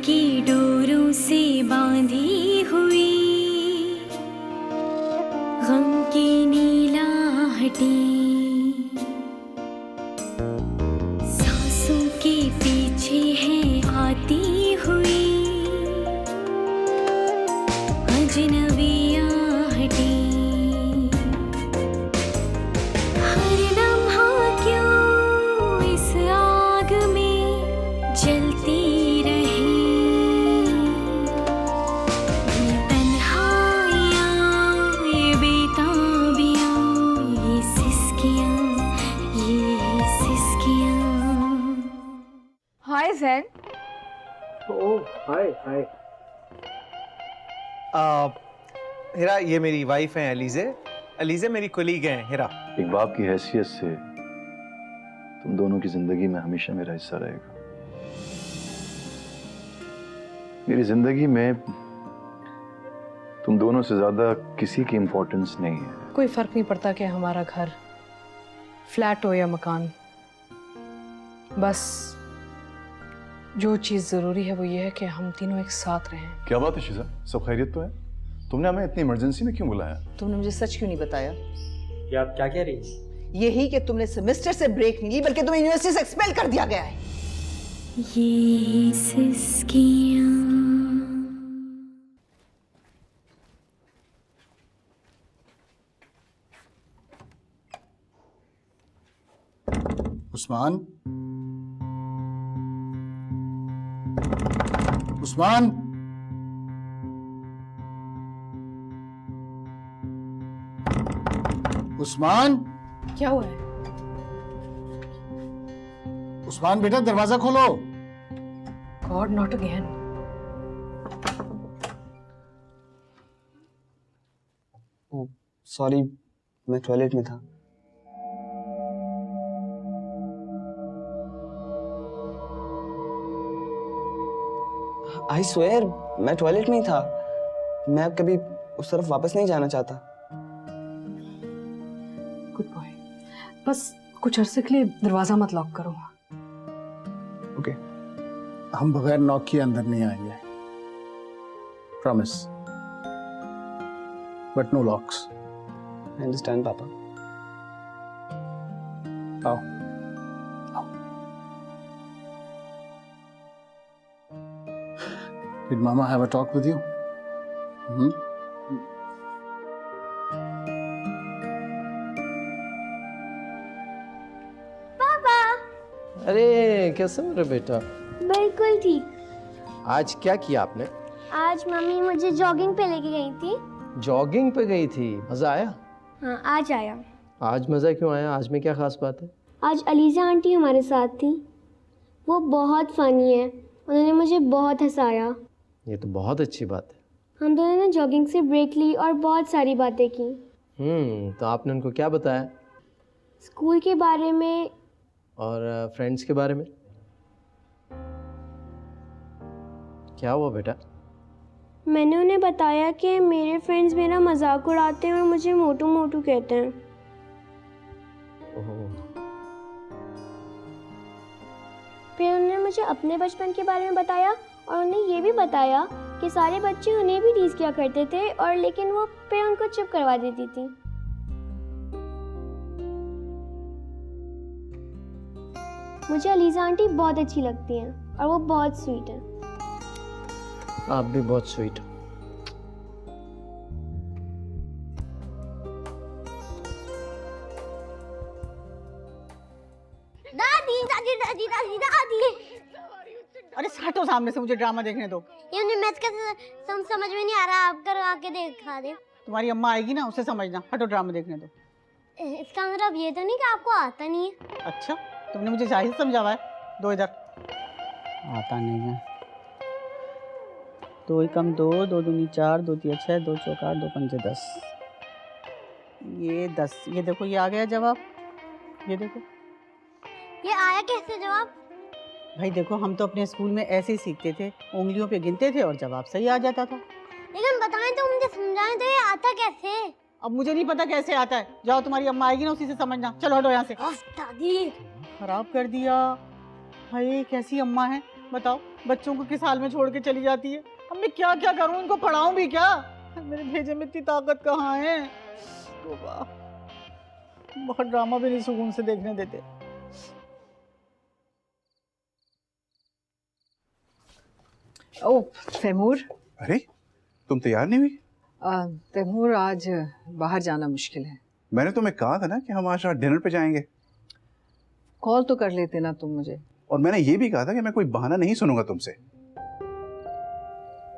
की डोरों से बांधी हुई गम की नीलाहटी, सांसों के पीछे है आती हुई अजनबी आहटी। हर लम्हा क्यों इस आग में जलती रही, ये तन्हाइयाँ, ये बेताबियाँ, ये सिसकियाँ, ये सिसकियाँ। हाय जैन। ओह हाय हाय। हिरा, ये मेरी वाइफ है अलीज़े। अलीज़े मेरी कोलीग हैं हिरा। एक बाप की हैसियत से तुम दोनों की जिंदगी में हमेशा मेरा हिस्सा रहेगा। मेरी जिंदगी में तुम दोनों से ज्यादा किसी की इंपॉर्टेंस नहीं है। कोई फर्क नहीं पड़ता कि हमारा घर फ्लैट हो या मकान, बस जो चीज जरूरी है वो ये है कि हम तीनों एक साथ रहें। क्या बात है शिजा, सब खैरियत तो है? तुमने हमें इतनी इमरजेंसी में क्यों बुलाया? तुमने मुझे सच क्यों नहीं बताया? ये आप क्या कह रही हैं? यही कि तुमने सेमेस्टर से ब्रेक नहीं ली बल्कि तुम्हें यूनिवर्सिटी से एक्सपेल कर दिया गया है। ये सिसकियाँ। उस्मान, उस्मान, उस्मान, क्या हुआ है? उस्मान बेटा दरवाजा खोलो। God, not again. सॉरी, मैं टॉयलेट में था। आई स्वेयर मैं टॉयलेट में ही था। मैं अब कभी उस तरफ वापस नहीं जाना चाहता। Good boy. बस कुछ अरसे के लिए दरवाजा मत लॉक करो। ओके, हम बगैर नॉक किए अंदर नहीं आएंगे, promise, but no locks. I understand पापा। आओ। Did Mama have a talk with you? अरे कैसे हो रे बेटा? बिल्कुल ठीक। आज क्या किया आपने? आज मम्मी मुझे जॉगिंग पे लेके गई थी। जॉगिंग पे गई थी, मजा आया? हाँ, आज आया। आज मजा क्यों आया? आज में क्या खास बात है? आज अलीजा आंटी हमारे साथ थी। वो बहुत फनी है, उन्होंने मुझे बहुत हंसाया। ये तो बहुत अच्छी बात है। हम दोनों ने जॉगिंग से ब्रेक ली और बहुत सारी बातें की। तो आपने उनको क्या बताया? स्कूल के बारे में और फ्रेंड्स के बारे में? क्या हुआ बेटा? मैंने उन्हें बताया कि मेरे फ्रेंड्स मेरा मजाक उड़ाते हैं और मुझे मोटू मोटू कहते हैं। ओह, फिर उन्होंने मुझे अपने बचपन के बारे में बताया और उन्हें ये भी बताया कि सारे बच्चे उन्हें भी टीज किया करते थे और लेकिन वो फिर उनको चुप करवा देती थी। मुझे अलीजा आंटी बहुत अच्छी लगती हैं और वो बहुत स्वीट हैं। आप भी बहुत स्वीट हो। दादी दादी दादी दादी दादी। अरे हटो सामने से, मुझे ड्रामा देखने दो। ये मुझे मैथ का समझ में नहीं आ रहा, आप करवा के दिखा दे। तुम्हारी अम्मा आएगी ना, उसे समझना। हटो, ड्रामा देखने दो। इसका मतलब ये तो नहीं कि आपको आता नहीं है। अच्छा, तुमने मुझे जाहिर समझावा है। दो इधर। आता नहीं है। 2 ही कम 2, 2 दूनी 4, 2 तिया 6, 2 चौक 8, 2 पंजे 10। ये 10। ये देखो, ये आ गया जवाब। ये देखो। ये आया कैसे जवाब? भाई देखो, हम तो अपने स्कूल में ऐसे ही सीखते थे, उंगलियों पे गिनते थे और जवाब सही आ जाता था। लेकिन बताएं तो, मुझे समझाएं तो, ये आता कैसे? अब मुझे नहीं पता कैसे आता है। जाओ, तुम्हारी अम्मा आएगी ना, उसी से समझना। चलो हटो यहाँ से। दादी खराब कर दिया। भाई कैसी अम्मा है। बताओ, बच्चों को किस हाल में छोड़ के चली जाती है। अब मैं क्या क्या करूं, इनको पढ़ाऊं भी क्या? मेरे भेजे में इतनी ताकत कहाँ है। तो बहुत ड्रामा भी नहीं सुकून से देखने देते। ओ तैमूर, अरे तुम तैयार नहीं हुई? तैमूर आज बाहर जाना मुश्किल है। मैंने तुम्हें कहा था ना कि हम आज रात डिनर पे जाएंगे। कॉल तो कर लेते ना तुम मुझे। और मैंने ये भी कहा था कि मैं कोई बहाना नहीं सुनूंगा तुमसे।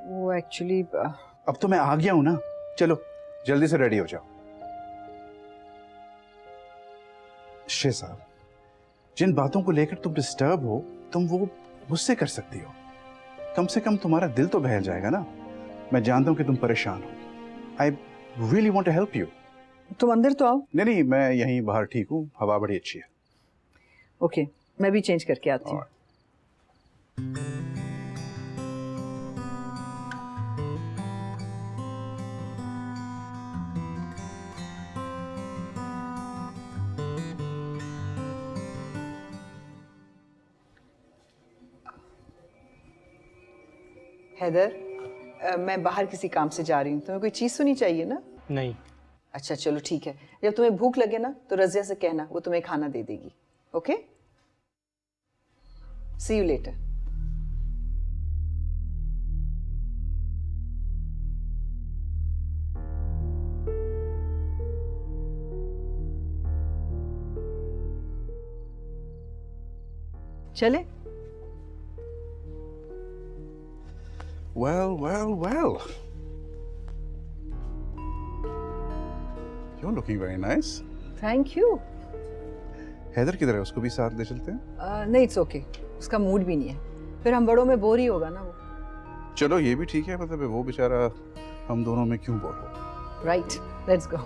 वो एक्चुअली अब तो मैं आ गया हूं ना, चलो जल्दी से रेडी हो जाओ। शेख साहब, जिन बातों को लेकर तुम डिस्टर्ब हो, तुम वो मुझसे कर सकती हो। कम से कम तुम्हारा दिल तो बहल जाएगा ना। मैं जानता हूं कि तुम परेशान हो। I really want to help you. तुम अंदर तो आओ। नहीं, मैं यहीं बाहर ठीक हूँ, हवा बड़ी अच्छी है। ओके, मैं भी चेंज करके आती हूँ। हैदर, मैं बाहर किसी काम से जा रही हूँ, तुम्हें कोई चीज़ सुनी चाहिए ना? नहीं। अच्छा चलो ठीक है, जब तुम्हें भूख लगे ना तो रज़िया से कहना, वो तुम्हें खाना दे देगी। Okay, see you later. चले? Well. You're looking very nice. Thank you. Haider किधर है? उसको भी साथ ले चलते हैं? नहीं, इट्स ओके, उसका मूड भी नहीं है, फिर हम बड़ों में बोर ही होगा ना वो। चलो ये भी ठीक है, मतलब वो बेचारा हम दोनों में क्यों बोर हो। Right, let's go.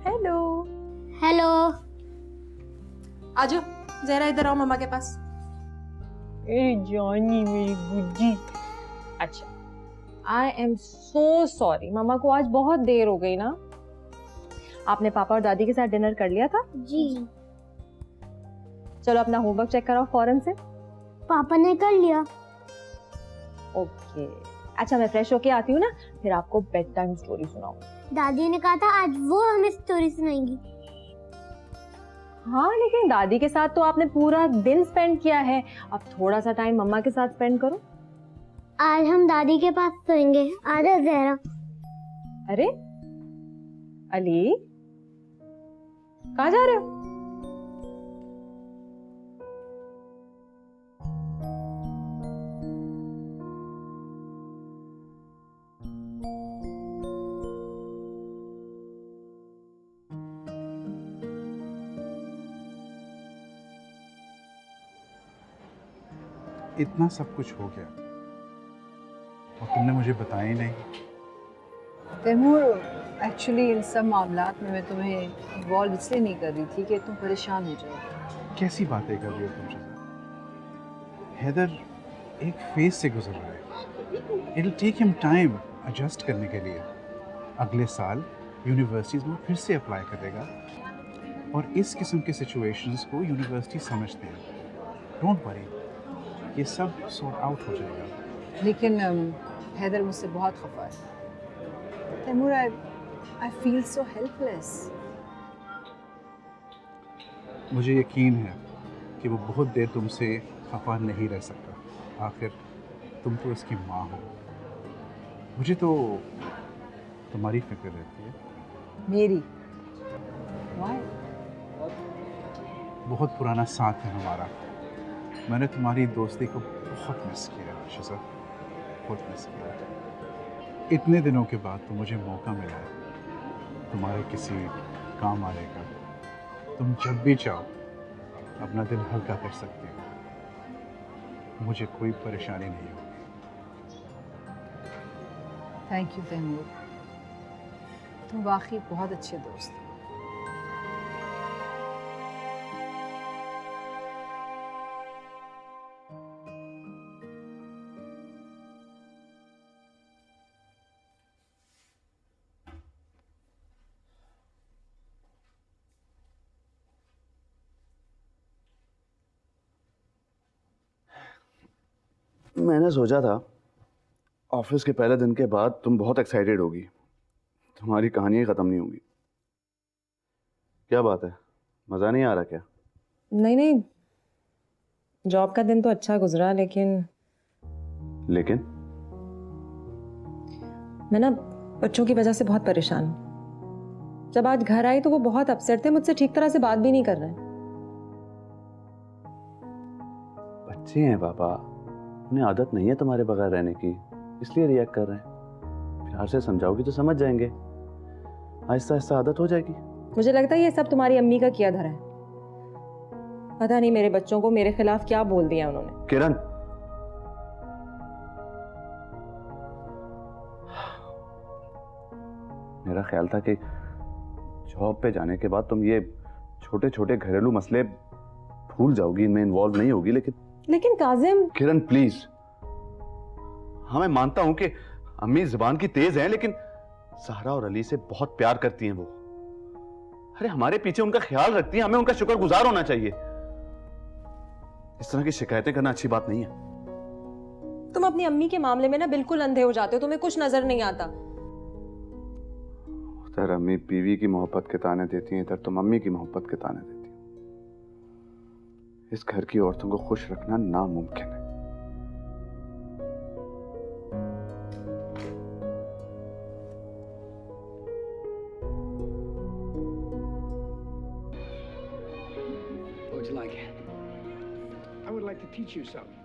Hello. Hello. आजो जरा इधर आओ मम्मा के पास। मेरी जानी, मेरी गुड्डी। अच्छा, आई एम सो सॉरी, मम्मा को आज बहुत देर हो गई ना। आपने पापा और दादी के साथ डिनर कर लिया था? जी। चलो अपना होमवर्क चेक कराओ फौरन से। पापा ने कर लिया। ओके, अच्छा मैं फ्रेश होके आती हूँ ना, फिर आपको बेड टाइम स्टोरी सुनाऊंगी। दादी ने कहा था आज वो हमें स्टोरी सुनाएंगी। हाँ, लेकिन दादी के साथ तो आपने पूरा दिन स्पेंड किया है, अब थोड़ा सा टाइम मम्मा के साथ स्पेंड करो। आज हम दादी के पास सोएंगे। आजा जहरा। अरे अली, कहाँ जा रहे हो? इतना सब कुछ हो गया और तुमने मुझे बताया ही नहीं। तैमूर, एक्चुअली इन सब मामलात में मैं तुम्हें इन्वॉल्व इसलिए नहीं कर रही थी कि तुम परेशान हो जाओ। कैसी बातें कर रही हो तुम शेज़ाद? हैदर एक फेज से गुजर रहा है। It will take him time adjust करने के लिए। अगले साल यूनिवर्सिटीज़ में फिर से अप्लाई करेगा और इस किस्म के सिचुएशंस को यूनिवर्सिटी समझते हैं। डोंट वरी, ये सब सॉर्ट आउट हो जाएगा। लेकिन हैदर मुझसे बहुत खफा है। Taimur, I feel so helpless. मुझे यकीन है कि वो बहुत देर तुमसे खफा नहीं रह सकता। आखिर तुम तो इसकी माँ हो। मुझे तो तुम्हारी फिक्र रहती है। मेरी? Why? बहुत पुराना साथ है हमारा। मैंने तुम्हारी दोस्ती को बहुत मिस किया शेज़ाद, बहुत मिस किया। इतने दिनों के बाद तो मुझे मौका मिला है तुम्हारे किसी काम आने का। तुम जब भी चाहो अपना दिल हल्का कर सकते हो। मुझे कोई परेशानी नहीं होगी। थैंक यू तैमूर, तुम वाकई बहुत अच्छे दोस्त हो। मैंने सोचा था ऑफिस के पहले दिन के बाद तुम बहुत एक्साइटेड होगी, तुम्हारी कहानियां खत्म नहीं होंगी। क्या बात है, मजा नहीं आ रहा क्या? नहीं नहीं, जॉब का दिन तो अच्छा गुजरा, लेकिन मैं ना बच्चों की वजह से बहुत परेशान हूँ। जब आज घर आई तो वो बहुत अपसेट थे, मुझसे ठीक तरह से बात भी नहीं कर रहे। बच्चे हैं पापा, उन्हें आदत नहीं है तुम्हारे बगैर रहने की, इसलिए रिएक्ट कर रहे हैं। प्यार से समझाओगी तो समझ जाएंगे, आहिस्ता आहिस्ता आदत हो जाएगी। मुझे लगता है ये सब तुम्हारी अम्मी का किया धरा है। पता नहीं मेरे बच्चों को मेरे खिलाफ क्या बोल दिया उन्होंने। किरण, मेरा ख्याल था कि जॉब पे जाने के बाद तुम ये छोटे छोटे घरेलू मसले भूल जाओगी, इनमें इन्वॉल्व नहीं होगी, लेकिन काजिम। किरण प्लीज, हाँ मैं मानता हूं कि अम्मी जुबान की तेज हैं, लेकिन सहरा और अली से बहुत प्यार करती हैं वो। अरे हमारे पीछे उनका ख्याल रखती हैं, हमें उनका शुक्रगुजार होना चाहिए। इस तरह की शिकायतें करना अच्छी बात नहीं है। तुम अपनी अम्मी के मामले में ना बिल्कुल अंधे हो जाते हो, तुम्हें कुछ नजर नहीं आता। उधर अम्मी बीवी की मोहब्बत के ताने देती हैं, इधर तुम अम्मी की मोहब्बत के ताने देती हो। इस घर की औरतों को खुश रखना नामुमकिन है। What would you like? I would like to teach you something.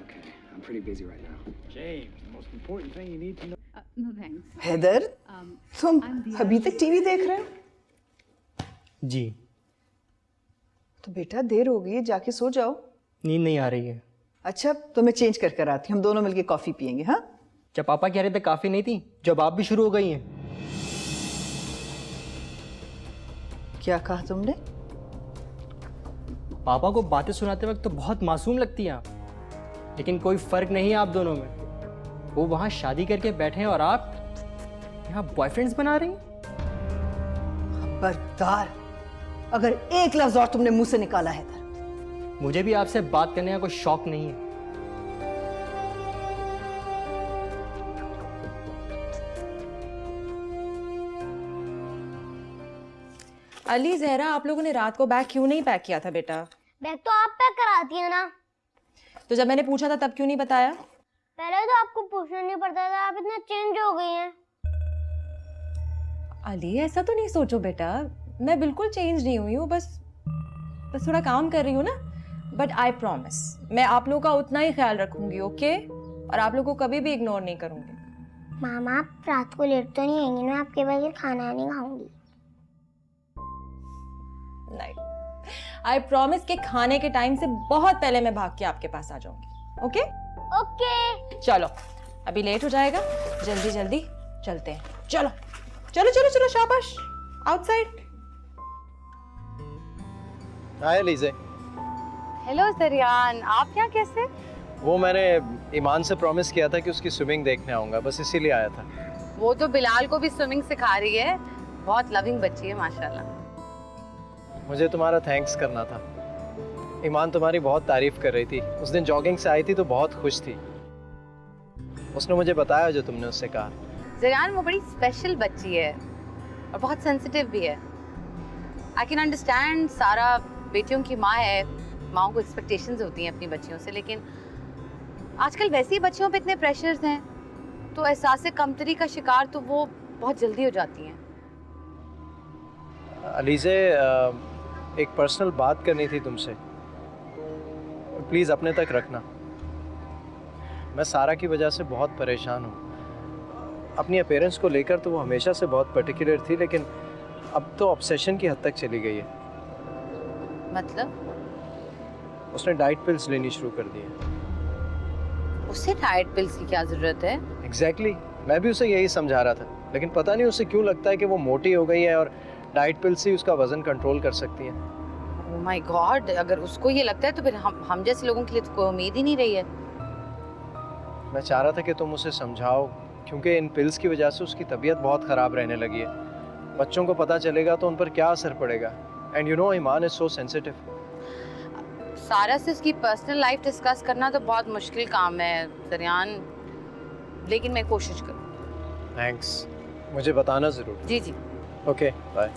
Okay, I'm pretty busy right now. James, the most important thing you need to know. No thanks. Haider, तुम अभी तक टीवी देख रहे हो? जी। तो बेटा देर हो गई है, जाके सो जाओ। नींद नहीं आ रही है। अच्छा तो मैं चेंज कर कर आती हूँ, हम दोनों मिलके कॉफी पियेंगे। हाँ, क्या पापा कह रहे थे काफी नहीं थी, जब आप भी शुरू हो गई हैं? क्या कहा तुमने? पापा को बातें सुनाते वक्त तो बहुत मासूम लगती हैं आप, लेकिन कोई फर्क नहीं है आप दोनों में। वो वहां शादी करके बैठे हैं और आप यहाँ बॉयफ्रेंड्स बना रही हैं। खबरदार, अगर एक लफ्ज और तुमने मुंह से निकाला है तो मुझे भी आपसे बात करने का कोई शौक नहीं है। अली, जहरा, आप लोगों ने रात को बैग क्यों नहीं पैक किया था बेटा? बैग तो आप पैक कराती है ना। तो जब मैंने पूछा था तब क्यों नहीं बताया? पहले तो आपको पूछना नहीं पड़ता था, आप इतना चेंज हो गई हैं। अली, ऐसा तो नहीं सोचो बेटा, मैं बिल्कुल चेंज नहीं हुई हूँ, बस थोड़ा काम कर रही हूँ ना। बट आई प्रॉमिस, मैं आप लोगों का उतना ही ख्याल रखूंगी, ओके? और आप लोगों को कभी भी इग्नोर नहीं करूंगी। मामा, आप रात को लेट तो नहीं आएंगी ना? आपके बगैर खाना नहीं खाऊंगी। नहीं, आई प्रॉमिस कि खाने के टाइम से बहुत पहले मैं भाग के आपके पास आ जाऊंगी, ओके? ओके। चलो, अभी लेट हो जाएगा, जल्दी जल्दी चलते हैं। चलो चलो चलो चलो, शाबाश, आउटसाइड। हाय लीजे। हेलो सरियान, आप यहाँ कैसे? वो मैंने ईमान से प्रॉमिस किया था कि उसकी स्विमिंग देखने आऊंगा, बस इसीलिए आया था। वो तो बिलाल को भी स्विमिंग सिखा रही है, बहुत लविंग बच्ची है माशाल्लाह। मुझे तुम्हारा थैंक्स करना था। ईमान तुम्हारी बहुत तारीफ कर रही थी, उस दिन जॉगिंग से आई थी तो बहुत खुश थी। उसने मुझे बताया जो तुमने उससे कहा। सरियान, वो बड़ी स्पेशल बच्ची है और बहुत सेंसिटिव भी है। आई कैन अंडरस्टैंड, सारा बेटियों की माँ है, माओं को एक्सपेक्टेशंस होती हैं अपनी बच्चियों से, लेकिन आजकल वैसे ही बच्चियों पे इतने प्रेशर्स हैं तो एहसास कमतरी का शिकार तो वो बहुत जल्दी हो जाती हैं। अलीज़े, एक पर्सनल बात करनी थी तुमसे, प्लीज़ अपने तक रखना। मैं सारा की वजह से बहुत परेशान हूँ। अपनी अपीयरेंस को लेकर तो वो हमेशा से बहुत पर्टिकुलर थी, लेकिन अब तो ऑब्सेशन की हद तक चली गई है। मतलब? उसने डाइट पिल्स लेनी शुरू कर दी है। उसे डाइट पिल्स की क्या ज़रूरत है? एग्जैक्टली, मैं भी उसे यही समझा रहा था, लेकिन पता नहीं उसे क्यों लगता है कि वो मोटी हो गई है और डाइट पिल्स ही उसका वजन कंट्रोल कर सकती हैं। ओह माय गॉड, अगर उसको ये लगता है तो फिर हम जैसे लोगों के लिए तो कोई उम्मीद ही नहीं रही है। मैं चाह रहा था कि तुम उसे समझाओ, क्योंकि इन पिल्स की वजह से उसकी तबीयत बहुत ख़राब रहने लगी है। बच्चों को पता चलेगा तो उन पर क्या असर पड़ेगा। And you know, Iman is so sensitive. Sara से उसकी पर्सनल लाइफ डिस्कस करना तो बहुत मुश्किल काम है जरियान, लेकिन मैं कोशिश करूँ। थैंक्स, मुझे बताना ज़रूर। जी जी। Okay, bye.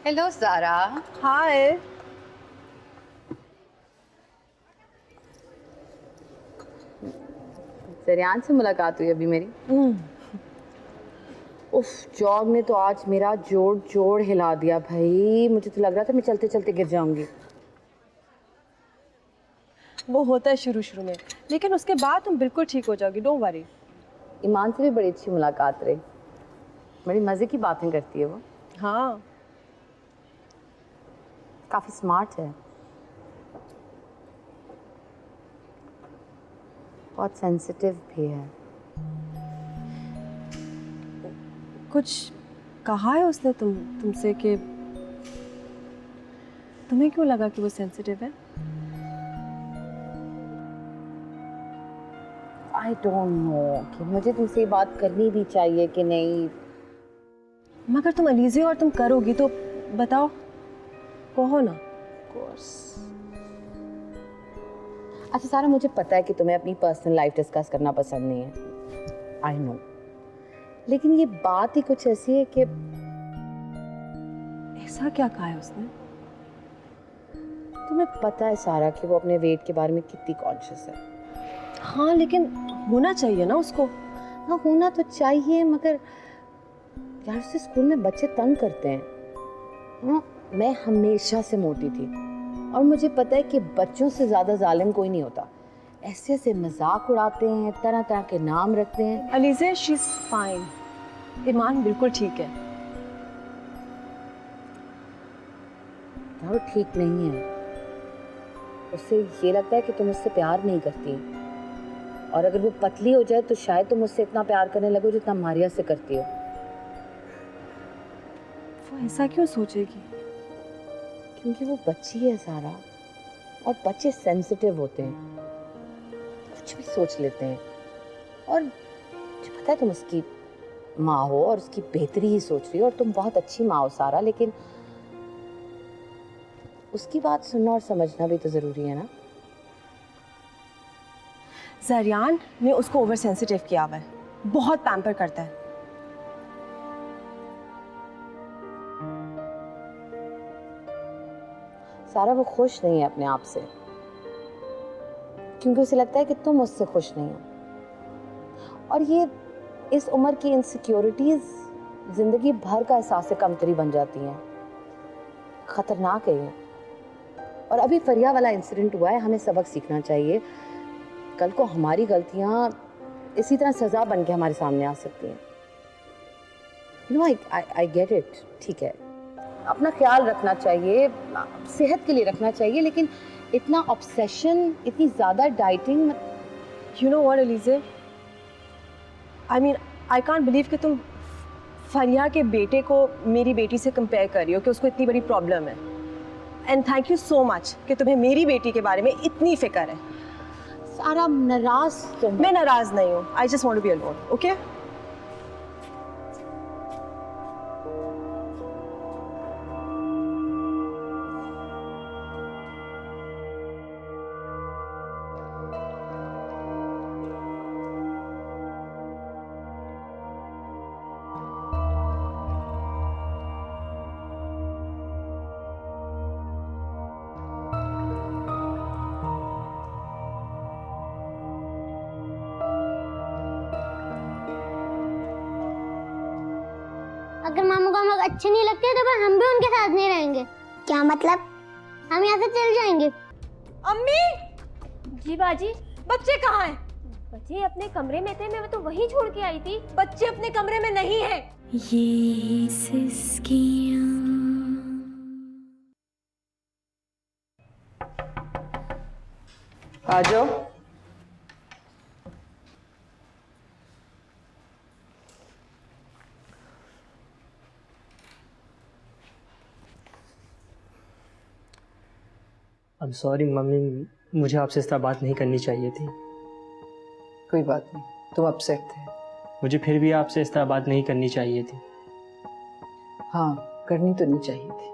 Hello Sara. Hi. Zaryan से मुलाकात हुई अभी मेरी। उफ, जॉब ने तो आज मेरा जोड़ जोड़ हिला दिया भाई। मुझे तो लग रहा था मैं चलते चलते गिर जाऊंगी। वो होता है शुरू शुरू में, लेकिन उसके बाद तुम बिल्कुल ठीक हो जाओगी, डोंट वरी। ईमान से भी बड़ी अच्छी मुलाकात रही, बड़ी मजे की बातें करती है वो। हाँ, काफी स्मार्ट है, बहुत सेंसिटिव भी है। कुछ कहा है उसने तुमसे कि तुम्हें क्यों लगा कि वो सेंसिटिव है? आई डोंट नो कि मुझे तुमसे बात करनी भी चाहिए कि नहीं। मगर तुम अलीज़े और तुम करोगी तो बताओ, कहो ना। अच्छा सारा, मुझे पता है कि तुम्हें अपनी पर्सनल लाइफ डिस्कस करना पसंद नहीं है, आई नो, लेकिन ये बात ही कुछ ऐसी है कि ऐसा क्या कहा है उसने? तुम्हें पता है सारा कि वो अपने वेट के बारे में कितनी कॉन्शियस है। हाँ, लेकिन होना चाहिए ना उसको। हाँ, होना तो चाहिए, मगर यार उससे स्कूल में बच्चे तंग करते हैं। हाँ, मैं हमेशा से मोटी थी और मुझे पता है कि बच्चों से ज़्यादा जालिम कोई नहीं होता। ऐसे ऐसे मजाक उड़ाते हैं, तरह तरह के नाम रखते हैं। Alizeh, she is fine. Iman बिल्कुल ठीक है। वो ठीक नहीं है, उससे ये लगता है कि तुम उससे प्यार नहीं करती, और अगर वो पतली हो जाए तो शायद तुम उससे इतना प्यार करने लगो जितना मारिया से करती हो। वो ऐसा क्यों सोचेगी? क्योंकि वो बच्ची है सारा, और बच्चे सेंसिटिव होते हैं, कुछ भी सोच लेते हैं। और मुझे पता है तुम उसकी माँ हो और उसकी बेहतरी ही सोच रही हो, और तुम बहुत अच्छी माँ हो सारा, लेकिन उसकी बात सुनना और समझना भी तो जरूरी है ना। जरियान ने उसको ओवर सेंसिटिव किया हुआ है, बहुत पैम्पर करता है। सारा वो खुश नहीं है अपने आप से, क्योंकि उसे लगता है कि तुम उससे खुश नहीं हो, और ये इस उम्र की इनसिक्योरिटीज जिंदगी भर का एहसास कमतरी बन जाती हैं। खतरनाक है ये। और अभी फरिया वाला इंसिडेंट हुआ है, हमें सबक सीखना चाहिए। कल को हमारी गलतियां इसी तरह सजा बन के हमारे सामने आ सकती हैं। You know, I get it, ठीक है, अपना ख्याल रखना चाहिए, सेहत के लिए रखना चाहिए, लेकिन इतना ऑब्सेशन, इतनी ज़्यादा dieting. You know what Alizeh, I mean I can't believe कि तुम फरिया के बेटे को मेरी बेटी से कंपेयर कर रही हो कि उसको इतनी बड़ी प्रॉब्लम है। And thank you so much कि तुम्हें मेरी बेटी के बारे में इतनी फिक्र है। सारा नाराज तुम। मैं नाराज नहीं हूँ, I just want to be alone, okay? अगर मामू को हम लोग अच्छे नहीं लगते तो फिर हम भी उनके साथ नहीं रहेंगे। क्या मतलब? हम यहाँ से चल जाएंगे। अम्मी! जी बाजी। बच्चे कहाँ हैं? बच्चे अपने कमरे में थे, मैं तो वहीं छोड़ के आई थी। बच्चे अपने कमरे में नहीं हैं। ये सिसकियाँ आ जाओ। अब सॉरी मम्मी, मुझे आपसे इस तरह बात नहीं करनी चाहिए थी। कोई बात नहीं, तुम अपसेट थे, मुझे फिर भी आपसे इस तरह बात नहीं करनी चाहिए थी। हाँ, करनी तो नहीं चाहिए थी।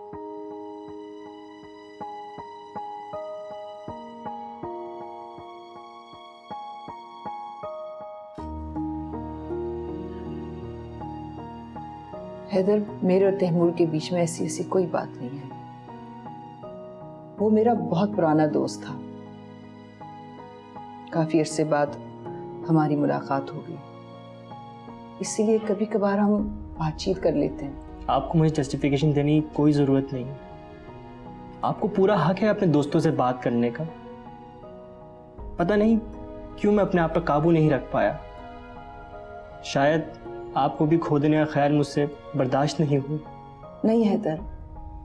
हैदर, मेरे और तैमूर के बीच में ऐसी ऐसी कोई बात नहीं है। वो मेरा बहुत पुराना दोस्त था। काफी अरसे बाद हमारी मुलाकात हो गई, इसीलिए कभी कभार हम बातचीत कर लेते हैं। आपको मुझे जस्टिफिकेशन देने की कोई ज़रूरत नहीं। आपको पूरा हक है अपने दोस्तों से बात करने का। पता नहीं क्यों मैं अपने आप पर काबू नहीं रख पाया। शायद आपको भी खो देने का ख्याल मुझसे बर्दाश्त नहीं हुआ। नहीं हैदर,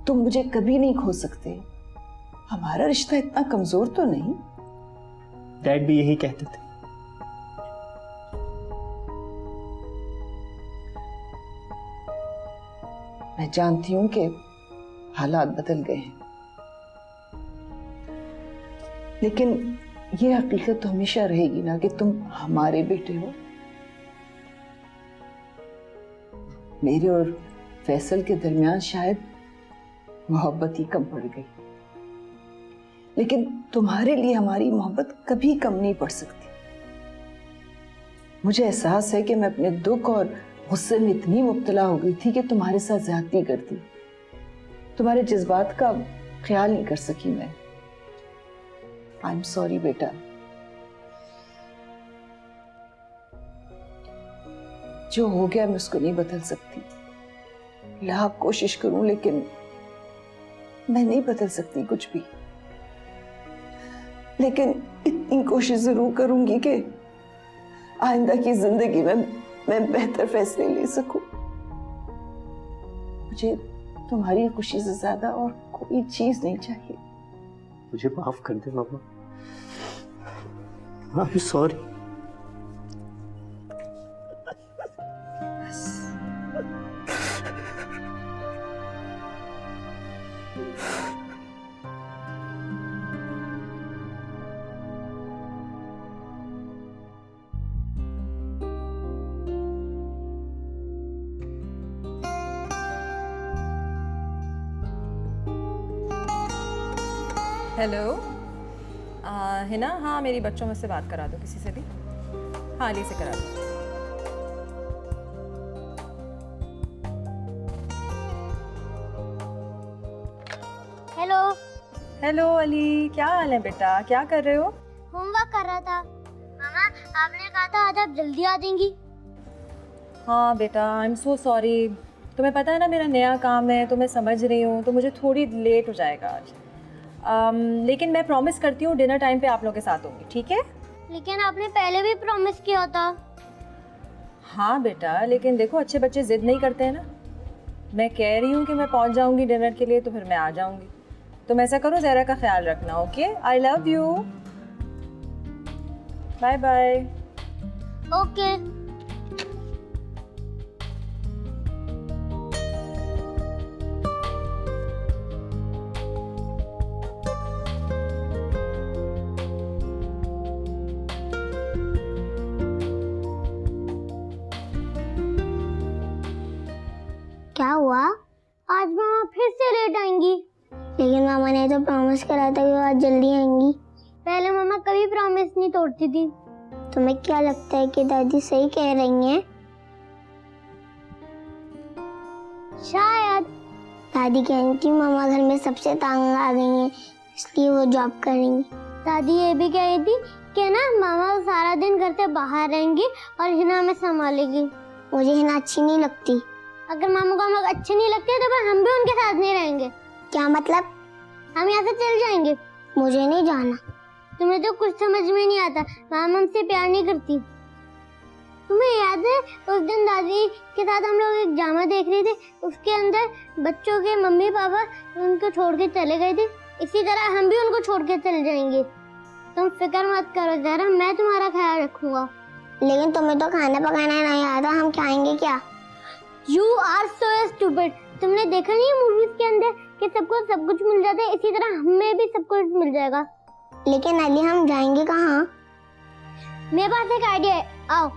तुम मुझे कभी नहीं खो सकते। हमारा रिश्ता इतना कमजोर तो नहीं। डैड भी यही कहते थे। मैं जानती हूं कि हालात बदल गए हैं, लेकिन ये हकीकत तो हमेशा रहेगी ना कि तुम हमारे बेटे हो। मेरे और फैसल के दरमियान शायद मोहब्बत ही कम पड़ गई, लेकिन तुम्हारे लिए हमारी मोहब्बत कभी कम नहीं पड़ सकती। मुझे एहसास है कि मैं अपने दुख और गुस्से में इतनी मुब्तला हो गई थी कि तुम्हारे साथ ज्यादती कर दी। तुम्हारे जज्बात का ख्याल नहीं कर सकी मैं। आई एम सॉरी बेटा। जो हो गया मैं उसको नहीं बदल सकती। लाख कोशिश करूं लेकिन मैं नहीं बदल सकती कुछ भी। लेकिन इतनी कोशिश जरूर करूंगी कि आइंदा की जिंदगी में मैं बेहतर फैसले ले सकूं। मुझे तुम्हारी खुशी से ज्यादा और कोई चीज नहीं चाहिए। मुझे माफ कर दे मामा। I am sorry. Hello Hina, हाँ मेरी बच्चों में से बात करा दो किसी से भी। हाँ अली से करा दो। हेलो। हेलो अली, क्या हाल है बेटा? क्या कर रहे हो? होमवर्क कर रहा था। मामा, आपने कहा था आज आप जल्दी आ जाएंगी। हाँ बेटा, आई एम सो सॉरी। तुम्हें पता है ना मेरा नया काम है तो मैं समझ रही हूँ, तो मुझे थोड़ी लेट हो जाएगा आज। लेकिन मैं प्रॉमिस करती हूँ डिनर टाइम पे आप लोगों के साथ होंगी, ठीक है? लेकिन आपने पहले भी प्रॉमिस किया था। हाँ बेटा, लेकिन देखो अच्छे बच्चे जिद नहीं करते हैं ना। मैं कह रही हूँ कि मैं पहुँच जाऊँगी डिनर के लिए तो फिर मैं आ जाऊँगी। तुम ऐसा करो, ज़रा का ख्याल रखना, okay? I love you. Bye bye. Okay. क्या हुआ? आज मामा फिर से लेट आएंगी। लेकिन मामा ने तो प्रॉमिस करा था कि वो आज जल्दी आएंगी। पहले मामा कभी प्रॉमिस नहीं तोड़ती थी। तुम्हें क्या लगता है कि दादी सही कह रही हैं? शायद दादी कह रही थी मामा घर में सबसे तंग आ गई हैं, इसलिए वो जॉब करेंगी। दादी ये भी कह रही थी कि ना मामा सारा दिन घर से बाहर रहेंगी और हिना हमें संभालेगी। मुझे हिना अच्छी नहीं लगती। अगर मामा को हम लोग अच्छे नहीं लगते तो फिर हम भी उनके साथ नहीं रहेंगे। क्या मतलब? हम यहाँ से चल जाएंगे। मुझे नहीं जाना। तुम्हें तो कुछ समझ में नहीं आता। मामा हमसे प्यार नहीं करती। तुम्हें याद है उस दिन दादी के साथ हम लोग एक ड्रामा देख रहे थे, उसके अंदर बच्चों के मम्मी पापा उनको छोड़ के चले गए थे। इसी तरह हम भी उनको छोड़ के चले जाएंगे। तुम फिक्र मत करो जरा, मैं तुम्हारा ख्याल रखूंगा। लेकिन तुम्हें तो खाना पकाना नहीं आता, हम खाएंगे क्या? You are so stupid. तुमने देखा नहीं मूवीज के अंदर कि सबको सब कुछ मिल जाता है, इसी तरह हमें भी सब कुछ मिल जाएगा। लेकिन अली हम जाएंगे कहाँ? मेरे पास एक आइडिया है, आओ।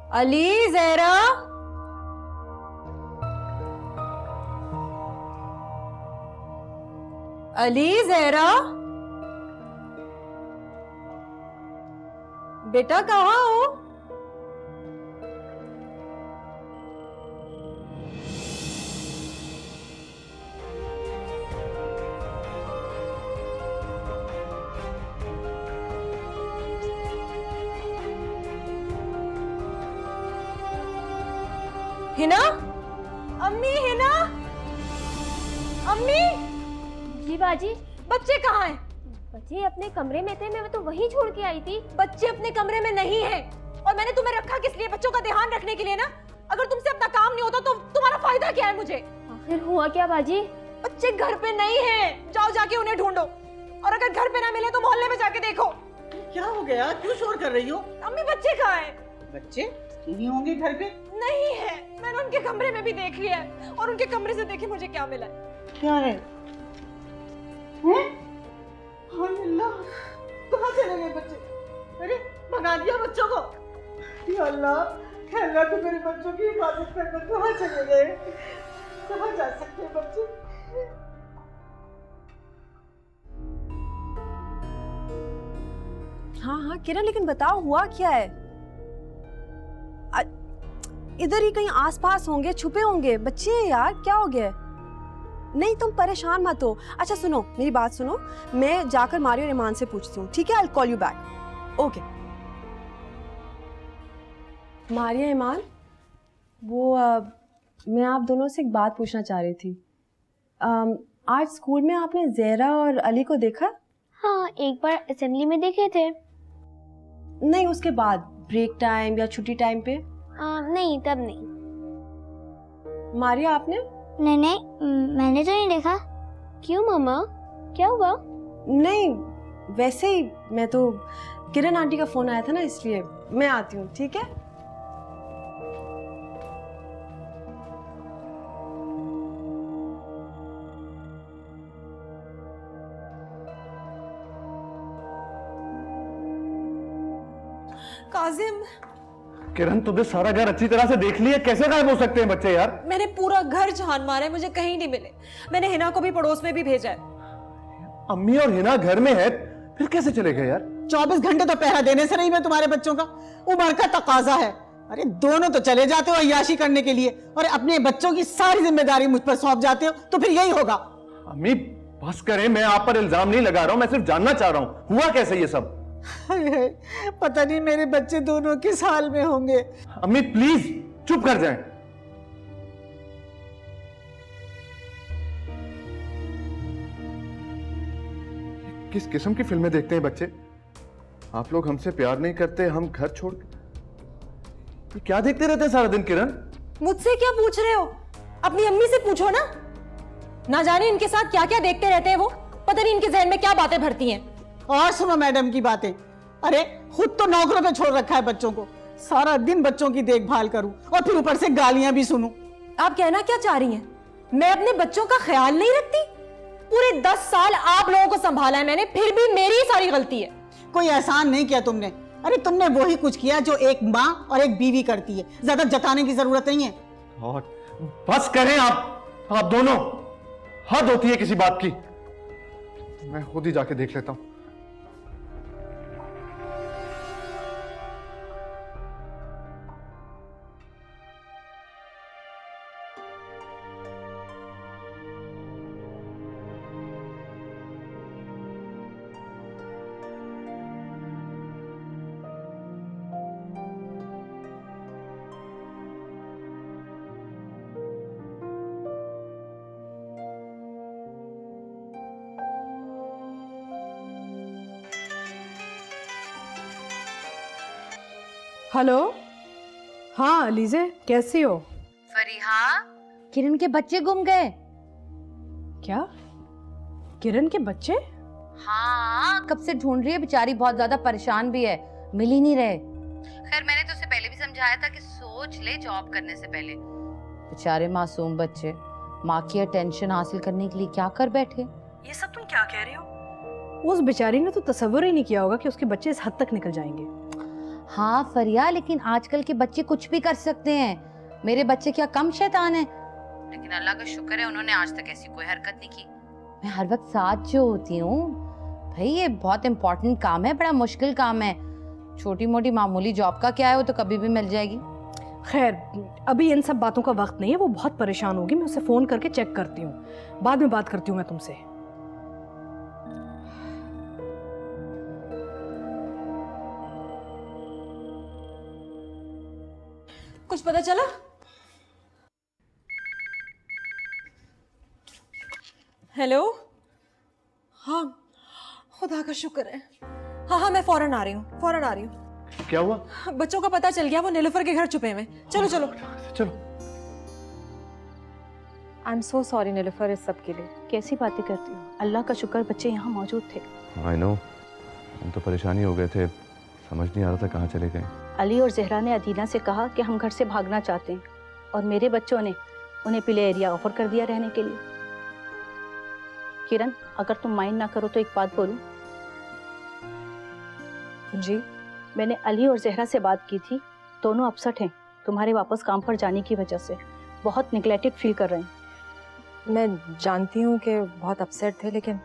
अली, ज़हरा, अली, ज़हरा, बेटा कहाँ हो? हिना, अम्मी, हिना, अम्मी। जी बाजी। बच्चे कहाँ हैं? बच्चे अपने कमरे में थे, मैं तो वहीं छोड़ के आई थी। बच्चे अपने कमरे में नहीं हैं। और मैंने तुम्हें रखा किस लिए? बच्चों का ध्यान रखने के लिए ना। अगर तुमसे अपना काम नहीं होता तो तुम्हारा फायदा क्या है मुझे? आखिर हुआ क्या बाजी? बच्चे घर पे नहीं हैं। जाओ जाके उन्हें ढूंढो, और अगर घर पे ना मिले तो मोहल्ले में जाके देखो। क्या हो गया? क्यों शोर कर रही हो? अम्मी, बच्चे कहाँ हैं? बच्चे नहीं होंगे घर पे। नहीं है, मैंने उनके कमरे में भी देख लिया है, और उनके कमरे से देखे मुझे क्या मिला है। क्या है? अल्लाह, कहाँ चले गए बच्चे? अरे भगा दिया बच्चों को। या अल्लाह, अल्लाह तू मेरे बच्चों की हिफाजत करना। कहाँ चले गए? कहाँ जा सकते हैं बच्चे? हाँ हाँ किरण, लेकिन बताओ हुआ क्या है? इधर ही कहीं आसपास होंगे, छुपे होंगे। बच्चे हैं यार, क्या हो गया? नहीं तुम परेशान मत हो। अच्छा सुनो, मेरी बात सुनो, मैं जाकर मारियो और ईमान से पूछती हूँ, ठीक है? I will call you back. Okay. Maria, Iman, वो मैं आप दोनों से एक बात पूछना चाह रही थी। आज स्कूल में आपने ज़हरा और अली को देखा? हाँ, एक बार असेंबली में देखे थे। नहीं, उसके बाद ब्रेक टाइम या छुट्टी टाइम पे? नहीं, तब नहीं। मारिया, आपने? नहीं नहीं, मैंने तो नहीं देखा। क्यों मामा, क्या हुआ? नहीं, वैसे ही मैं तो, किरण आंटी का फोन आया था ना, इसलिए मैं आती हूँ, ठीक है? काजिम, किरण, तुमने सारा घर अच्छी तरह से देख लिया, कैसे गायब हो सकते हैं बच्चे यार? मैंने पूरा घर छान मारा है, मुझे कहीं नहीं मिले। मैंने हिना को भी पड़ोस में भी भेजा है। अम्मी और हिना घर में है, फिर कैसे चले गए यार? 24 घंटे तो पहरा देने से नहीं मैं तुम्हारे बच्चों का, उम्र का तकाजा है। अरे दोनों तो चले जाते हो अय्याशी करने के लिए, और अपने बच्चों की सारी जिम्मेदारी मुझ पर सौंप जाते हो, तो फिर यही होगा। अम्मी बस करें, मैं आप पर इल्जाम नहीं लगा रहा हूं, मैं सिर्फ जानना चाह रहा हूं हुआ कैसे ये सब। पता नहीं मेरे बच्चे दोनों किस हाल में होंगे। अम्मी प्लीज चुप कर जाएं। किस किस्म की फिल्में देखते हैं बच्चे? आप लोग हमसे प्यार नहीं करते, हम घर छोड़ ये क्या देखते रहते हैं सारा दिन? किरण, मुझसे क्या पूछ रहे हो? अपनी अम्मी से पूछो ना जाने इनके साथ क्या क्या देखते रहते हैं वो। पता नहीं इनके जहन में क्या बातें भरती हैं। और सुनो मैडम की बातें। अरे खुद तो नौकरों पे छोड़ रखा है बच्चों को, सारा दिन बच्चों की देखभाल करूं और फिर ऊपर से गालियां भी सुनूं। आप कहना क्या चाह रही हैं? मैं अपने बच्चों का ख्याल नहीं रखती? पूरे 10 साल आप लोगों को संभाला है मैंने, फिर भी मेरी ही सारी गलती है। कोई एहसान नहीं किया तुमने। अरे तुमने वही कुछ किया जो एक माँ और एक बीवी करती है, ज्यादा जताने की जरूरत नहीं है। और बस करें आप दोनों, हद होती है किसी बात की। मैं खुद ही जाके देख लेता हूं। हेलो, हाँ अलीज़े, कैसी हो? फरीहा, किरण के बच्चे गुम गए। क्या? किरण के बच्चे? हाँ, कब से ढूंढ रही है बेचारी, बहुत ज्यादा परेशान भी है, मिल ही नहीं रहे। खैर मैंने तो उसे पहले भी समझाया था कि सोच ले जॉब करने से पहले। बेचारे मासूम बच्चे माँ की अटेंशन हासिल करने के लिए क्या कर बैठे। ये सब तुम क्या कह रहे हो? उस बेचारी ने तो तसव्वुर ही नहीं किया होगा कि उसके बच्चे इस हद तक निकल जाएंगे। हाँ फरिया, लेकिन आजकल के बच्चे कुछ भी कर सकते हैं। मेरे बच्चे क्या कम शैतान है? लेकिन अल्लाह का शुक्र है उन्होंने आज तक ऐसी कोई हरकत नहीं की। मैं हर वक्त साथ जो होती हूँ। भाई ये बहुत इंपॉर्टेंट काम है, बड़ा मुश्किल काम है। छोटी मोटी मामूली जॉब का क्या है, वो तो कभी भी मिल जाएगी। खैर अभी इन सब बातों का वक्त नहीं है, वो बहुत परेशान होगी। मैं उसे फ़ोन करके चेक करती हूँ, बाद में बात करती हूँ मैं तुमसे। कुछ पता चला? हेलो। हाँ खुदा का शुक्र है। हाँ मैं फौरन आ रही हूँ। क्या हुआ? बच्चों का पता चल गया, वो नीलोफर के घर छुपे हुए। चलो। चलो। I am so sorry Nilofar इस सब के लिए। कैसी बातें करती हो? अल्लाह का शुक्र बच्चे यहाँ मौजूद थे। आई नो, हम तो परेशानी हो गए थे, समझ नहीं आ रहा था कहाँ चले गए। अली और जहरा ने अदीना से कहा कि हम घर से भागना चाहते हैं, और मेरे बच्चों ने उन्हें प्ले एरिया ऑफर कर दिया रहने के लिए। किरण, अगर तुम माइंड ना करो तो एक बात बोलूं? जी। मैंने अली और जहरा से बात की थी, दोनों अपसेट हैं तुम्हारे वापस काम पर जाने की वजह से, बहुत निगलेक्टेड फील कर रहे हैं। मैं जानती हूँ कि बहुत अपसेट थे, लेकिन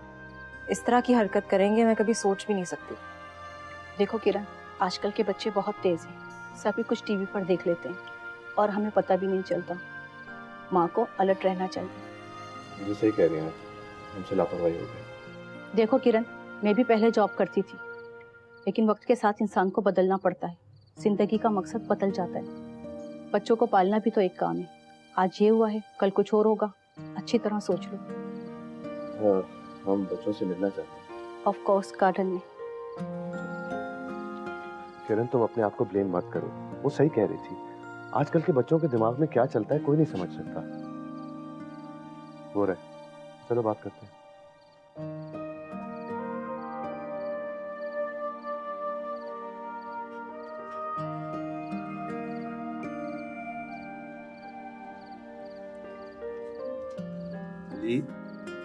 इस तरह की हरकत करेंगे मैं कभी सोच भी नहीं सकती। देखो किरण, आजकल के बच्चे बहुत तेज हैं, सभी कुछ टीवी पर देख लेते हैं और हमें पता भी नहीं चलता। माँ को अलर्ट रहना चाहिए। जी सही कह रही हैं, हमसे लापरवाही हो गई। देखो किरण, मैं भी पहले जॉब करती थी, लेकिन वक्त के साथ इंसान को बदलना पड़ता है। जिंदगी का मकसद बदल जाता है। बच्चों को पालना भी तो एक काम है। आज ये हुआ है, कल कुछ और होगा। अच्छी तरह सोच लो। हम बच्चों से मिलना चाहते हैं। ऑफ कोर्स, गार्डन में। किरण, तुम अपने आप को ब्लेम मत करो, वो सही कह रही थी। आजकल के बच्चों के दिमाग में क्या चलता है कोई नहीं समझ सकता। हो रहा है, चलो बात करते हैं।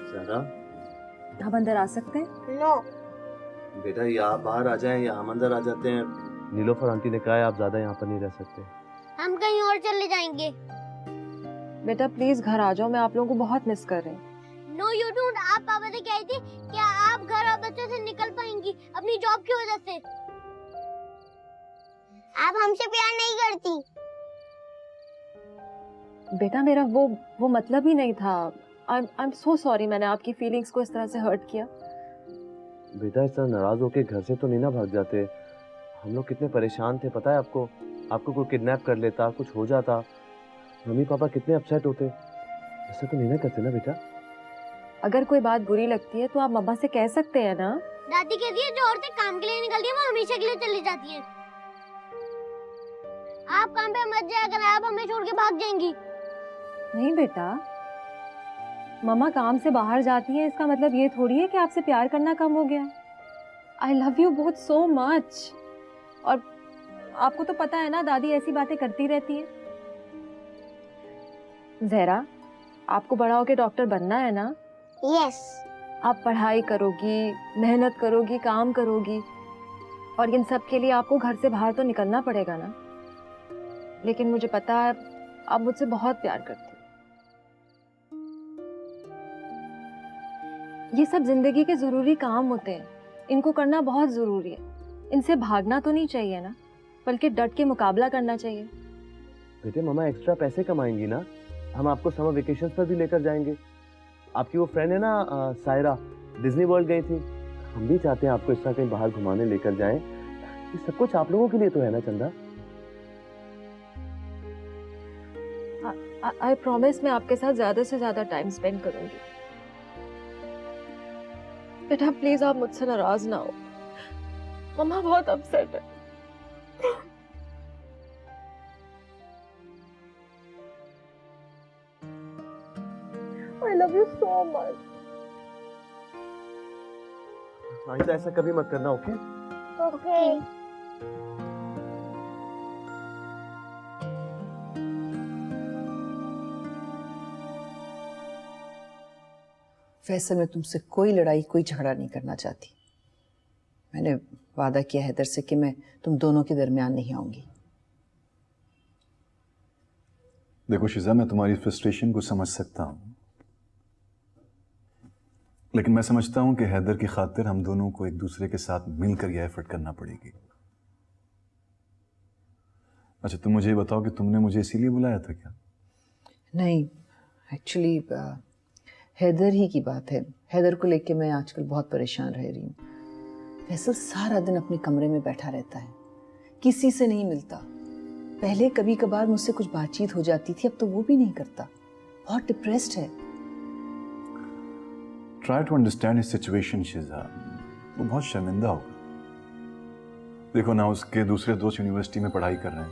ज़रा, हम अंदर आ सकते हैं? नो। बेटा या बाहर आ जाएं या हम अंदर आ जाते हैं। नीलोफर आंटी ने कहा है आप ज्यादा यहाँ पर नहीं रह सकते। हम कहीं और चले जाएंगे। बेटा प्लीज घर आ जाओ, मैं आप लोगों को बहुत मिस कर रही हूँ। No you don't. आप पापा से कही थी क्या आप घर और बच्चों से निकल पाएंगी अपनी जॉब की वजह से? आप हमसे प्यार नहीं करती। बेटा मेरा वो मतलब ही नहीं था। आई एम सो सॉरी, मैंने आपकी फीलिंग्स को इस तरह से हर्ट किया। बेटा इस तरह नाराज होके घर से तो नहीं ना भाग जाते। हम लोग कितने परेशान थे पता है आपको। आपको कोई किडनैप कर लेता, कुछ हो जाता, मम्मी पापा कितने अपसेट होते। ऐसा तो नहीं ना करते ना बेटा। अगर कोई बात बुरी लगती है तो आप मम्मा से कह सकते हैं ना। दादी कहती है जो औरतें काम के लिए निकलती है वो हमेशा के लिए चली जाती है। आप काम पे मत जाया करें, आप हमें छोड़ के भाग जाएंगी। नहीं बेटा, मम्मा काम से बाहर जाती है इसका मतलब ये थोड़ी है कि आपसे प्यार करना कम हो गया। आई love you both so much. और आपको तो पता है ना दादी ऐसी बातें करती रहती है। जहरा, आपको बड़ा होके डॉक्टर बनना है ना? यस। आप पढ़ाई करोगी, मेहनत करोगी, काम करोगी, और इन सब के लिए आपको घर से बाहर तो निकलना पड़ेगा ना। लेकिन मुझे पता है आप मुझसे बहुत प्यार करती हो। ये सब जिंदगी के जरूरी काम होते हैं, इनको करना बहुत जरूरी है। इनसे भागना तो नहीं चाहिए ना, बल्कि डट के मुकाबला करना चाहिए। बेटे मम्मा एक्स्ट्रा पैसे कमाएंगी ना, हम आपको समर वेकेशन पर भी लेकर जाएंगे। आपकी वो फ्रेंड है ना सायरा, डिज्नी वर्ल्ड गई थी। हम भी चाहते हैं आपको इस तरह कहीं बाहर घुमाने लेकर जाएं। ये सब कुछ आप लोगों के लिए तो है ना चंदा। आई प्रॉमिस मैं आपके साथ ज्यादा से ज्यादा टाइम स्पेंड करूंगी। बेटा प्लीज आप मुझसे नाराज ना हो, मम्मा बहुत अपसेट है। I love you so much. आइंदा ऐसा कभी मत करना, ओके? ओके। फैसल, मैं तुमसे कोई लड़ाई कोई झगड़ा नहीं करना चाहती। मैंने वादा किया हैदर से कि मैं तुम दोनों के दरमियान नहीं आऊंगी। देखो शिजा, मैं तुम्हारी फ्रस्ट्रेशन को समझ सकता हूँ, लेकिन मैं समझता हूँ कि हैदर की खातिर हम दोनों को एक दूसरे के साथ मिलकर यह एफर्ट करना पड़ेगी। अच्छा, तुम मुझे ये बताओ कि तुमने मुझे इसीलिए बुलाया था क्या? नहीं, एक्चुअली हैदर ही की बात है। हैदर को लेके मैं आजकल बहुत परेशान रह रही हूँ। फैसल सारा दिन अपने कमरे में बैठा रहता है, किसी से नहीं मिलता। पहले कभी कभार मुझसे कुछ बातचीत हो जाती थी, अब तो वो भी नहीं करता। बहुत डिप्रेस्ड है। Try to understand his situation Shiza. वो बहुत शर्मिंदा होगा। देखो ना, उसके दूसरे दोस्त यूनिवर्सिटी में पढ़ाई कर रहे हैं।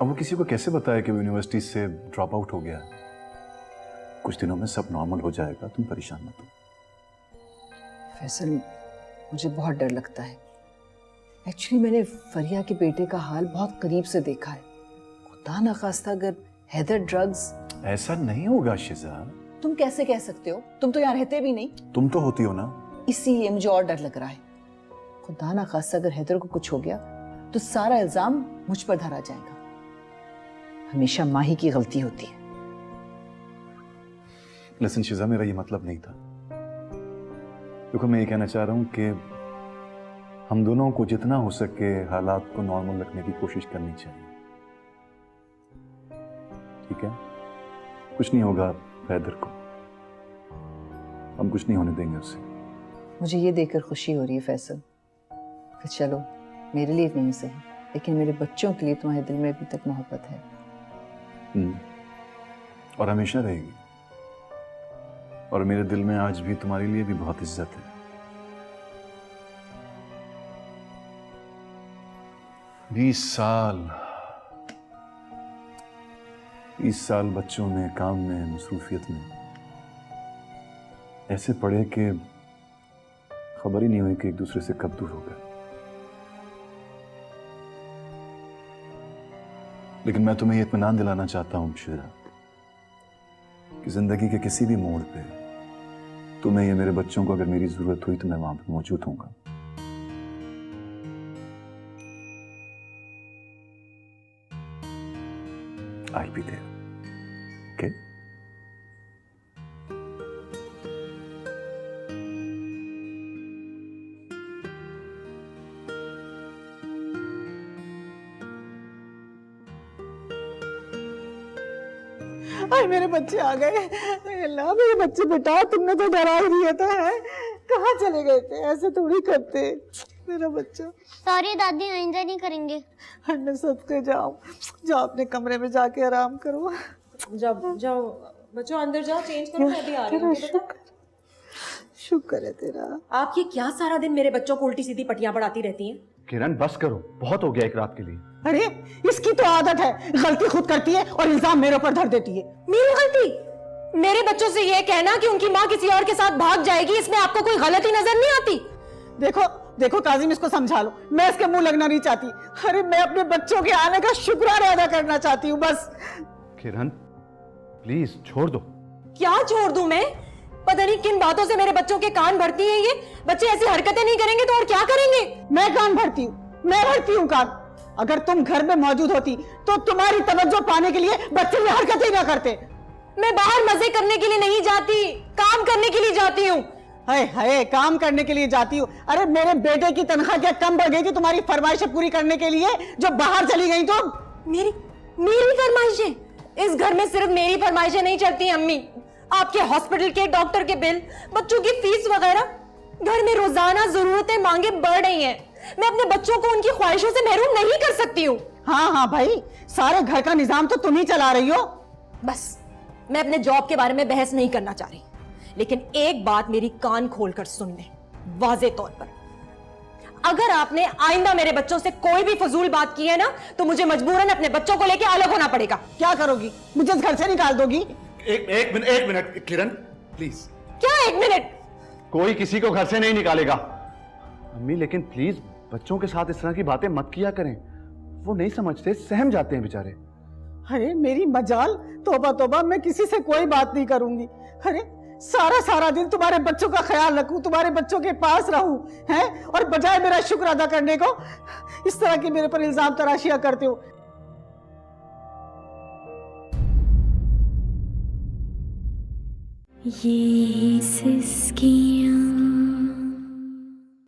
अब वो किसी को कैसे बताए कि वो यूनिवर्सिटी से ड्रॉप आउट हो गया है? कुछ दिनों में सब नॉर्मल हो जाएगा, तुम परेशान मत हो। फैसल, मुझे बहुत डर लगता है। एक्चुअली मैंने फरिया के बेटे का हाल बहुत करीब से देखा है। खुदा न खास्ता अगर हैदर ड्रग्स। ऐसा नहीं होगा शिजा। तुम कैसे कह सकते हो? तुम तो यहाँ रहते भी नहीं। तुम तो होती हो ना। इसीलिए मुझे और डर लग रहा है। खुदा न खास्ता अगर हैदर को कुछ हो गया तो सारा इल्जाम मुझ पर धरा जाएगा। हमेशा माही की गलती होती है। लिसन शिजा, मेरा ये मतलब नहीं था। देखो, मैं ये कहना चाह रहा हूं कि हम दोनों को जितना हो सके हालात को नॉर्मल रखने की कोशिश करनी चाहिए, ठीक है? कुछ नहीं होगा हैदर को, हम कुछ नहीं होने देंगे उसे। मुझे ये देखकर खुशी हो रही है फैसल कि चलो, मेरे लिए नहीं सही लेकिन मेरे बच्चों के लिए तुम्हारे दिल में अभी तक मोहब्बत है। और हमेशा रहेगी। और मेरे दिल में आज भी तुम्हारे लिए भी बहुत इज्जत है। बीस साल बच्चों में, काम में, मसरूफियत में ऐसे पड़े कि खबर ही नहीं हुई कि एक दूसरे से कब दूर हो गए। लेकिन मैं तुम्हें ये इत्मीनान दिलाना चाहता हूं शिजा कि जिंदगी के किसी भी मोड़ पे तुम्हें या मेरे बच्चों को अगर मेरी जरूरत हुई तो मैं वहां पर मौजूद हूंगा। I'll be there. Okay? अरे मेरे बच्चे आ गए। अल्लाह, मेरे बच्चे बेटा, तुमने तो डरा ही दिया था। है कहाँ चले गए थे? ऐसे थोड़ी करते मेरा बच्चा। सॉरी दादी, आइंदा नहीं करेंगे। मैं सदके जाओ, जाओ अपने कमरे में जाके आराम करो। जाओ जाओ बच्चों, अंदर जाओ, चेंज करो, मैं भी आ रही हूँ। शुक्र है तेरा। आप ये क्या सारा दिन मेरे बच्चों को उल्टी सीधी पट्टियां पढ़ाती रहती हैं? किरण, बस करो, बहुत हो गया एक रात के लिए। अरे इसकी तो आदत है, गलती खुद करती है और इल्जाम मेरे ऊपर धर देती है। मेरी गलती? मेरे बच्चों से ये कहना कि उनकी माँ किसी और के साथ भाग जाएगी, इसमें आपको कोई गलती नजर नहीं आती? देखो देखो काजिम, इसको समझा लो, मैं इसके मुंह लगना नहीं चाहती। अरे मैं अपने बच्चों के आने का शुक्राना अदा करना चाहती हूँ बस। किरण प्लीज छोड़ दो। क्या छोड़ दूं मैं? पता नहीं किन बातों से मेरे बच्चों के कान भरती हैं ये। बच्चे ऐसी हरकतें नहीं करेंगे तो और क्या करेंगे? मैं कान भरती हूँ, मैं भरती हूँ कान। अगर तुम घर में मौजूद होती तो तुम्हारी तवज्जो पाने के लिए बच्चे ये हरकतें ना करते। मैं बाहर मजे करने के लिए नहीं जाती, काम करने के लिए जाती हूँ। हाय हाय, काम करने के लिए जाती हूँ? अरे मेरे बेटे की तनख्वाह क्या कम बढ़ गई थी तुम्हारी फरमाइशें पूरी करने के लिए जो बाहर चली गई तुम? मेरी फरमाइशें? इस घर में सिर्फ मेरी फरमाइशें नहीं चलती अम्मी। आपके हॉस्पिटल के, डॉक्टर के बिल, बच्चों की फीस वगैरह, घर में रोजाना जरूरतें मांगे बढ़ रही हैं। मैं अपने बच्चों को उनकी ख्वाहिशों से महरूम नहीं कर सकती हूँ। हाँ हाँ भाई, सारे घर का निजाम तो तुम ही चला रही हो। बस मैं अपने जॉब के बारे में बहस नहीं करना चाह रही, लेकिन एक बात मेरी कान खोलकर सुन ले वाजे तौर पर। अगर आपने आइंदा मेरे बच्चों से कोई भी फजूल बात की है ना, तो मुझे मजबूरन अपने बच्चों को लेकर अलग होना पड़ेगा। क्या करोगी? मुझे घर से निकाल दोगी? एक मिनट किरण प्लीज। क्या एक मिनट? कोई किसी को घर से नहीं निकालेगा। अम्मी लेकिन प्लीज बच्चों के साथ इस तरह की बातें मत किया करें, वो नहीं समझते, सहम जाते हैं बेचारे। अरे मेरी मजाल, तौबा तौबा, मैं किसी से कोई बात नहीं करूंगी। अरे सारा दिन तुम्हारे बच्चों का ख्याल रखूं, तुम्हारे बच्चों के पास रहूं, हैं? और बजाय मेरा शुक्र अदा करने को इस तरह की मेरे पर इल्जाम तराशियां करते हो। ये सिसकियां।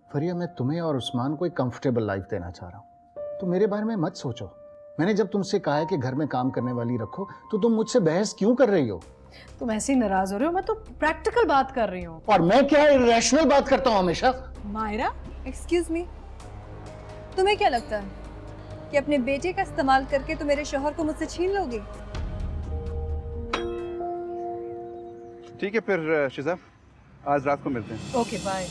फरिया, मैं तुम्हें और उस्मान को एक कंफर्टेबल लाइफ देना चाह रहा हूँ, तो मेरे बारे में मत सोचो। मैंने जब तुमसे कहा है कि घर में काम करने वाली रखो, तो तुम मुझसे बहस क्यों कर रही हो? तुम ऐसे ही नाराज हो रहे हो, मैं तो प्रैक्टिकल बात कर रही हूँ। और मैं क्या इरेशनल बात करता हूँ हमेशा? मायरा, एक्सक्यूज मी, तुम्हें क्या लगता है कि अपने बेटे का इस्तेमाल करके तुम मेरे शौहर को मुझसे छीन लोगी? ठीक है फिर शिजा, आज रात को मिलते हैं। Okay bye.